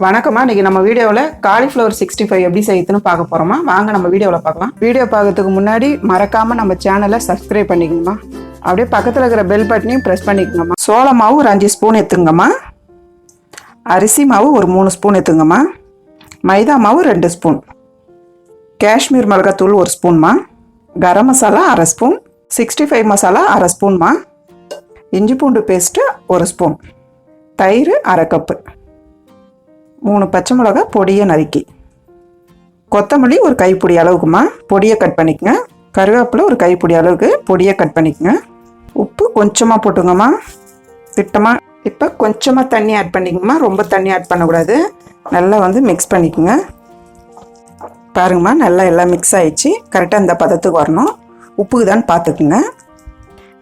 வணக்கம்மா. இன்னைக்கு நம்ம வீடியோவில் காலிஃப்ளவர் 65 எப்படி செய்யுதுன்னு பார்க்க போகிறோமா. வாங்க நம்ம வீடியோவில் பார்க்கலாம். வீடியோ பார்க்கறதுக்கு முன்னாடி மறக்காமல் நம்ம சேனலை சப்ஸ்கிரைப் பண்ணிக்கோங்கம்மா. அப்படியே பக்கத்தில் இருக்கிற பெல் பட்டனையும் ப்ரெஸ் பண்ணிக்கோங்கம்மா. சோள மாவு ஒரு 5 ஸ்பூன் எடுத்துங்கம்மா. அரிசி மாவு ஒரு 3 ஸ்பூன் எடுத்துங்கம்மா. மைதா மாவு 2 ஸ்பூன். காஷ்மீர் மிளகாத்தூள் 1 ஸ்பூன்மா. கரம் மசாலா அரை ஸ்பூன். 65 மசாலா அரை ஸ்பூன்மா. இஞ்சி பூண்டு பேஸ்ட்டு 1 ஸ்பூன். தயிர் அரை கப்பு. 3 பச்சை மிளகா பொடியை நறுக்கி. கொத்தமல்லி ஒரு கைப்பிடி அளவுக்குமா பொடியை கட் பண்ணிக்கங்க. கருவேப்பிலை ஒரு கைப்பிடி அளவுக்கு பொடியை கட் பண்ணிக்கங்க. உப்பு கொஞ்சமாக போட்டுங்கம்மா, திட்டமாக. இப்போ கொஞ்சமாக தண்ணி ஆட் பண்ணிக்கங்கம்மா, ரொம்ப தண்ணி ஆட் பண்ணக்கூடாது. நல்லா மிக்ஸ் பண்ணிக்கோங்க. பாருங்கம்மா, நல்லா எல்லாம் மிக்ஸ் ஆகிடுச்சு. கரெக்டாக இந்த பதத்துக்கு வரணும். உப்புக்குதான்னு பார்த்துக்குங்க.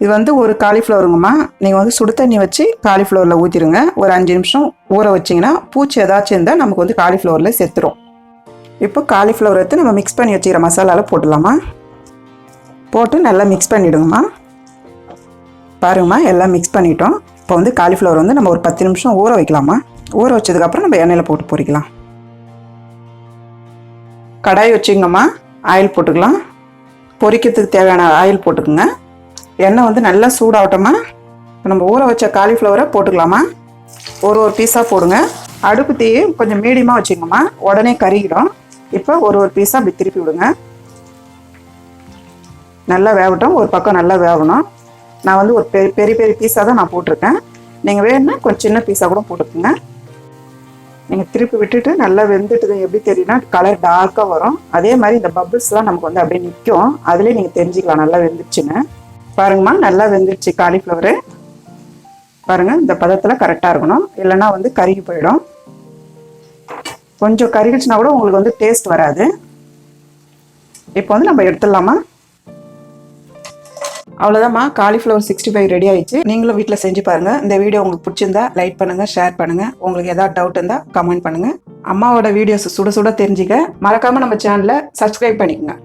இது ஒரு காலிஃப்ளவருங்கம்மா. நீங்கள் சுடு தண்ணி வச்சு காலிஃப்ளவரில் ஊற்றிடுங்க. ஒரு 5 நிமிஷம் ஊற வச்சிங்கன்னா பூச்சி ஏதாச்சும் இருந்தால் நமக்கு காலிஃப்ளவரில் செத்துரும். இப்போ காலிஃப்ளவர் எடுத்து நம்ம மிக்ஸ் பண்ணி வச்சுக்கிற மசாலாவில் போட்டுடலாமா. போட்டு நல்லா மிக்ஸ் பண்ணிவிடுங்கம்மா. பாருங்கம்மா, எல்லாம் மிக்ஸ் பண்ணிட்டோம். இப்போ காலிஃப்ளவர் நம்ம ஒரு 10 நிமிஷம் ஊற வைக்கலாமா. ஊற வச்சதுக்கப்புறம் நம்ம எண்ணெயில் போட்டு பொரிக்கலாம். கடாய் வச்சுங்கம்மா, ஆயில் போட்டுக்கலாம். பொரிக்கிறதுக்கு தேவையான ஆயில் போட்டுக்குங்க. எண்ணெய் நல்லா சூடாகட்டோமா. நம்ம ஊற வச்ச காலிஃப்ளவரை போட்டுக்கலாமா. ஒரு பீஸாக போடுங்க. அடுப்பு தீ கொஞ்சம் மீடியமாக வச்சுக்கோங்கம்மா, உடனே கருகிடும். இப்போ ஒரு பீஸாக அப்படி திருப்பி விடுங்க. நல்லா வேகட்டும். ஒரு பக்கம் நல்லா வேகணும். நான் ஒரு பெரிய பெரிய பீஸாக தான் நான் போட்டிருக்கேன். நீங்கள் வேணும்னா கொஞ்சம் சின்ன பீஸாக கூட போட்டுக்கோங்க. நீங்கள் திருப்பி விட்டுட்டு நல்லா வெந்துட்டுது எப்படி தெரியும்னா கலர் டார்க்காக வரும். அதே மாதிரி இந்த பபிள்ஸ்லாம் நமக்கு அப்படியே நிற்கும். அதுலேயே நீங்கள் தெரிஞ்சுக்கலாம் நல்லா வெந்துருச்சுன்னு. பாருங்கம்மா, நல்லா வெந்துருச்சு காலிஃப்ளவரு. பாருங்கள், இந்த பதத்தில் கரெக்டாக இருக்கணும். இல்லைன்னா கருகி போயிடும். கொஞ்சம் கருகிடுச்சுன்னா கூட உங்களுக்கு டேஸ்ட் வராது. இப்போ நம்ம எடுத்துடலாமா. அவ்வளோதாம்மா, காலிஃப்ளவர் 65 ரெடி ஆயிடுச்சு. நீங்களும் வீட்டில் செஞ்சு பாருங்கள். இந்த வீடியோ உங்களுக்கு பிடிச்சிருந்தா லைக் பண்ணுங்கள், ஷேர் பண்ணுங்கள். உங்களுக்கு ஏதாவது டவுட் இருந்தால் கமெண்ட் பண்ணுங்கள். அம்மாவோட வீடியோஸ் சுட சுட தெரிஞ்சுக்க மறக்காமல் நம்ம சேனலை சப்ஸ்கிரைப் பண்ணிக்கோங்க.